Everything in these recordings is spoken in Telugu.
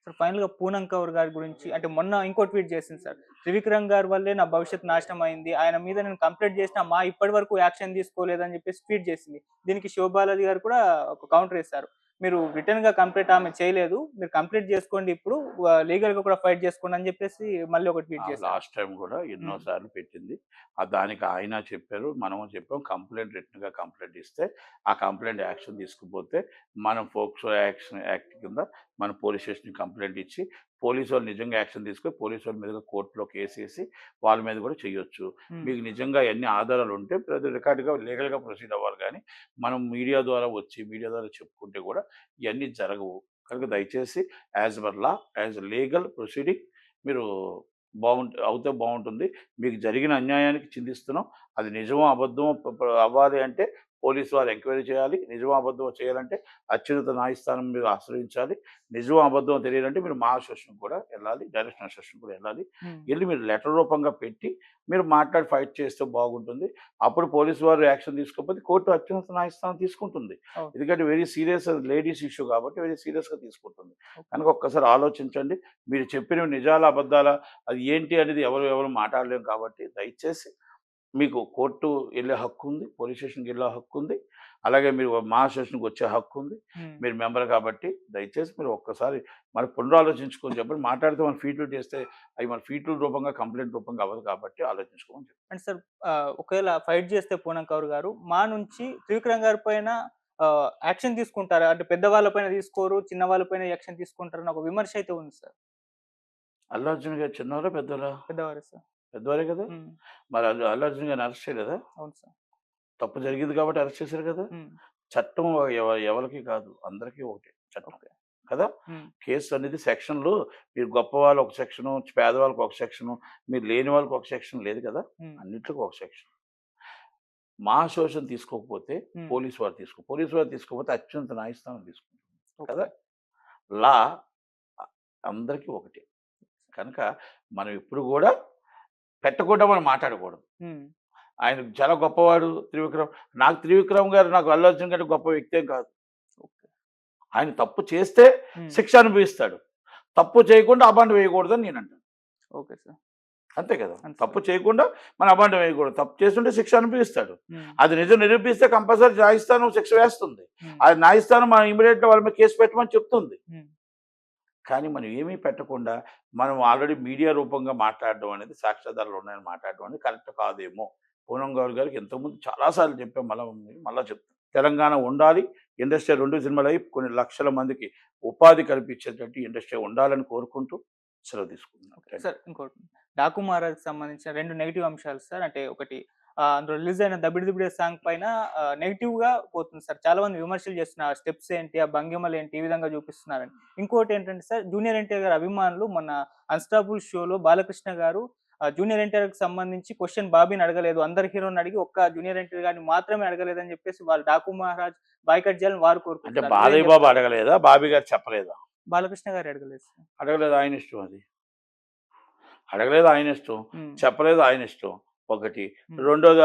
సార్ ఫైనల్‌గా పూనం కౌర్ గారి గురించి అంటే మొన్న ఇంకో ట్వీట్ చేసింది సార్. త్రివిక్రమ్ గారి వల్లే నా భవిష్యత్తు నాశనం అయింది. ఆయన మీద నేను కంప్లెయింట్ చేసినా ఇప్పటి వరకు యాక్షన్ తీసుకోలేదని చెప్పేసి ట్వీట్ చేసింది. దీనికి శివబాలాజీ గారు కూడా ఒక కౌంటర్ ఇస్తారు. మీరు రిటర్న్‌గా కంప్లెయింట్ ఆమె చేయలేదు. మీరు కంప్లీట్ చేసుకోండి ఇప్పుడు లీగల్‌గా కూడా ఫైట్ చేసుకోండి అని చెప్పేసి మళ్ళీ ఒక ట్వీట్ చేశారు. లాస్ట్ టైమ్ కూడా ఎన్నో హ్మ్. సార్లు పెట్టింది. దానికి ఆయన చెప్పారు, మనము చెప్పాం. కంప్లెయింట్ రిటన్‌గా కంప్లెయింట్ ఇస్తే, ఆ కంప్లెయింట్ యాక్షన్ తీసుకపోతే, మనం పోక్సో యాక్ట్ కింద మనం పోలీస్ స్టేషన్‌కి కంప్లెయింట్ ఇచ్చి, పోలీసు వాళ్ళు నిజంగా యాక్షన్ తీసుకొని, పోలీసు వాళ్ళ మీదుగా కోర్టులో కేసేసి, వాళ్ళ మీద కూడా చేయొచ్చు. హ్మ్. మీకు నిజంగా ఎన్ని ఆధారాలు ఉంటే రికార్డ్‌గా లీగల్‌గా ప్రొసీడ్ అవ్వాలి గానీ, మనం మీడియా ద్వారా వచ్చి, మీడియా ద్వారా చెప్పుకుంటే కూడా ఇయన్నీ జరగవు. కనుక దయచేసి as per law, as legal proceeding మీరు అవుతే బావుంటుంది. మీకు జరిగిన అన్యాయానికి చిందిస్తున్నాం. అది నిజమో, అబద్ధమో అవ్వాలి అంటే పోలీసు వారు ఎంక్వైరీ చేయాలి. నిజమో, అబద్ధమో చేయాలంటే అత్యున్నత న్యాయస్థానం మీరు ఆశ్రయించాలి. నిజమో, అబద్ధమో తెలియాలంటే మీరు మా అసోసియేషన్‌కి కూడా ఎళ్ళాలి. డైరెక్షన్ అసోసియేషన్‌కి కూడా ఎళ్ళాలి. హ్మ్. ఎళ్లి మీరు లెటర్ రూపంగా పెట్టి మీరు మాట్లాడి ఫైట్ చేస్తే బాగుంటుంది. అప్పుడు పోలీసు వారు యాక్షన్ తీసుకోకపోతే కోర్టు అత్యున్నత న్యాయస్థానం తీసుకుంటుంది. అవును. ఎందుకంటే వెరీ సీరియస్ లేడీస్ ఇష్యూ కాబట్టి వెరీ సీరియస్‌గా తీసుకుంటుంది. ఓకే. కనుక ఒక్కసారి ఆలోచించండి. మీరు చెప్పినవి నిజాలా? అబద్ధాలా? అది ఏంటి అనేది ఎవరు మాట్లాడలేము కాబట్టి దయచేసి మీకు కోర్టు ఎళ్ళే హక్కుంది. పోలీస్ స్టేషన్‌కెళ్ళే హక్కుంది. అలాగే మీరు మా అసోసియేషన్‌కి వచ్చే హక్కుంది. హ్మ్. మీరు మెంబర్ కాబట్టి దయచేసి మీరు ఒక్కసారి మరి పునరాలోచించుకొని చెప్పండి. మాట్లాడితే మనం ఫీట్లు చేస్తే అవి మన ఫీట్ల రూపంగా కంప్లెయింట్ రూపంగా అవ్వదు కాబట్టి ఆలోచించుకోమని చెప్తాను. అంటే సార్ ఒకవేళ ఫైట్ చేస్తే పూనం కౌర్ గారు మా నుంచి త్రివిక్రమ్ గారి పైన యాక్షన్ తీసుకుంటారా? అంటే పెద్దవాళ్ళ పైన తీసుకోరు, చిన్న వాళ్ళ పైన యాక్షన్ తీసుకుంటారని ఒక విమర్శ అయితే ఉంది సార్. అల్లు అర్జున్ గారు చిన్నోరా? పెద్దోరా? పెద్దవారే సార్. పెద్దవారే కదా! హ్మ్. మరి అల్లు అర్జున్ గారిని అరెస్ట్ చేయలేదా? అవును సార్. తప్పు జరిగింది కాబట్టి అరెస్ట్ చేశారు కదా! హ్మ్. చట్టం ఎవరికీ కాదు. అందరికీ ఒకటే చట్టం. ఓకే. కదా! హ్మ్. కేసు అనేది సెక్షన్‌లు మీరు గొప్పవాళ్ళు ఒక సెక్షను, పేదవాళ్ళకి ఒక సెక్షను, మీరు లేని వాళ్ళకి ఒక సెక్షన్ లేదు కదా! హ్మ్. అన్నిట్లికి ఒక సెక్షన్. మా అసోసియేషన్ తీసుకోకపోతే హ్మ్. పోలీసు వారు తీసుకోకపోతే అత్యున్నత న్యాయస్థానం తీసుకుంటుంది. కదా! ఓకే. లా అ అందరికీ ఒకటే. కనుక మనం ఎప్పుడు గూడా పెట్టకుండా మనం మాట్లాడకూడదు. హ్మ్. ఆయన చాలా గొప్పవాడు త్రివిక్రమ్. త్రివిక్రమ్ గారు నాకు అల్లు అర్జున్ కంటే గొప్ప వ్యక్తేం కాదు. ఓకే. ఆయన తప్పు చేస్తే హ్మ్. శిక్ష అనుభవిస్తాడు. తప్పు చేయకుండా అబాండం వేయకూడదని నేనంటాను. Okay sir. అంతే కదా! అంతే తప్పు సార్. చేయకుండా మనం అబాండం వేయకూడదు. తప్పు చేస్తుంటే శిక్ష అనుభవిస్తాడు. హ్మ్. అది నిజం నిరూపిస్తే కంపల్సరీ న్యాయస్థానం శిక్ష వేస్తుంది. హ్మ్. అది న్యాయస్థానం మనం ఇమ్మీడియేట్‌గా వాళ్ళ మీద కేస్ పెట్టమని చెప్తుంది. హ్మ్. కానీ మనం ఏమీ పెట్టకుండా మనం ఆల్రెడీ మీడియా రూపంగా మాట్లాడడం అనేది సాక్ష్యాధారాలు ఉన్నాయని మాట్లాడడం అనేది కరెక్ట్ కాదేమో. పూనం గౌర్ గారికి ఇంతకుముందు చాలా సార్లు చెప్పాం. మళ్ళా చెప్తాం. తెలంగాణ ఉండాలి. ఇండస్ట్రీ 2 సినిమాలయి కొన్ని లక్షల మందికి ఉపాధి కల్పించేటట్టు ఇండస్ట్రీ ఉండాలని కోరుకుంటూ సెలవు తీసుకుంటున్నాను. ఓకే. Thank you. సార్ ఇంకోటి 'డాకు మహారాజ్‌కి' సంబంధించిన 2 నెగెటివ్ అంశాలు సార్. అంటే ఒకటి అందులో రిలీజ్ అయిన 'దబిడి దిబిడే' సాంగ్ పైన నెగెటివ్‌గా పోతుంది సార్. చాలా మంది విమర్శలు చేస్తున్నారు. ఆ స్టెప్స్ ఏంటి? ఆ భంగిమలేంటి? ఈ విధంగా చూపిస్తున్నారని. ఇంకోటేంటంటే సార్ జూనియర్ ఎన్టీఆర్ గారి అభిమానులు మొన్న 'అన్‌స్టాపబుల్' షోలో బాలకృష్ణ గారు జూనియర్ ఎన్టీఆర్‌కి సంబంధించి క్వెషన్ బాబీని అడగలేదు. అందరు హీరోలని అడిగి ఒక్క జూనియర్ ఎన్టీఆర్ గారిని మాత్రమే అడగలేదని చెప్పేసి వాళ్ళు 'డాకు మహారాజ్' బాయ్‌కట్ చేయాలని వారు అంటే కోరుకుంటున్నారు. మీరేం బాలయ్య బాబు చెప్తారు? అడగలేదా? బాబీ గారు చెప్పలేదా? బాలకృష్ణ గారు అడగలేదు సార్. అడగలేదు ఆయన ఇష్టం అది. అడగలేదు ఆయనిష్టం. హ్మ్. చెప్పలేదు ఆయనిష్టం. ఒకటి. హ్మ్. రెండోది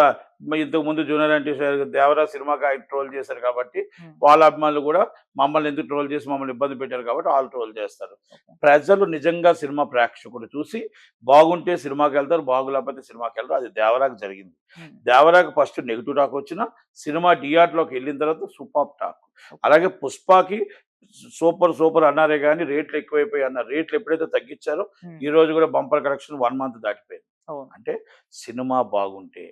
ఇంతకుముందు జూనియర్ ఎన్టీఆర్ 'దేవరా' సినిమాకి ఆయన ట్రోల్ చేశారు కాబట్టి, హ్మ్. వాళ్ళ అభిమానులు గూడా మమ్మల్ని ఎందుకు ట్రోల్ చేసి మమ్మల్ని ఇబ్బంది పెట్టారు కాబట్టి ఆళ్ళు ట్రోల్ చేస్తారు. ఓకే. ప్రజలు నిజంగా సినిమా ప్రేక్షకుడు చూసి బాగుంటే సినిమాకెళ్తారు. బాగోలేకపోతే సినిమాకెళ్ళరు. అది 'దేవరా'కి జరిగింది. హ్మ్. 'దేవరా'కి ఫస్ట్ నెగెటివ్ టాక్ వచ్చినా సినిమా థియేటర్‌లోకెళ్ళిన తర్వాత సూపర్బ్ టాక్. ఓకే. అలాగే 'పుష్పకి' సూపర్ అన్నారే గానీ రేట్లు ఎక్కువైపోయాయి అన్నారు. రేట్లు ఎప్పుడైతే తగ్గించారో హ్మ్. ఈ రోజు కూడా బంపర్ కలెక్షన్ 1 మంత్ దాటిపోయింది. అవును. అంటే సినిమా బాగుంటే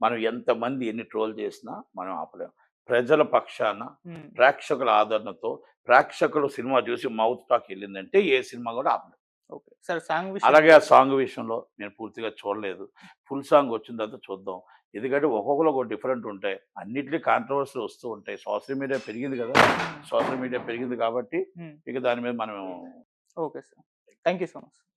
మనం ఎంతమంది ఎన్ని ట్రోల్ చేసినా మనం ఆపలేం. ప్రజల పక్షాన హ్మ్. ప్రేక్షకుల ఆదరణతో ప్రేక్షకులు సినిమా చూసి మౌత్ టాక్ ఎళ్ళిందంటే ఏ సినిమా కూడా ఆపలేం. ఓకే. సార్ సాంగ్ అలాగే విషయంలో ఆ సాంగ్ విషయంలో నేను పూర్తిగా చూడలేదు. ఫుల్ సాంగ్ వచ్చిన తర్వాత చూద్దాం. ఎందుకంటే ఒక్కొక్కళ్ళు ఒక్కొక్క డిఫరెంట్ ఉంటాయి. అన్నిట్లి కాంట్రోవర్సీ‌లు వస్తూ ఉంటాయి. హ్మ్. సోషల్ మీడియా పెరిగింది కాబట్టి హ్మ్. ఇక దాని మీద మనం okay sir. Thank you so much.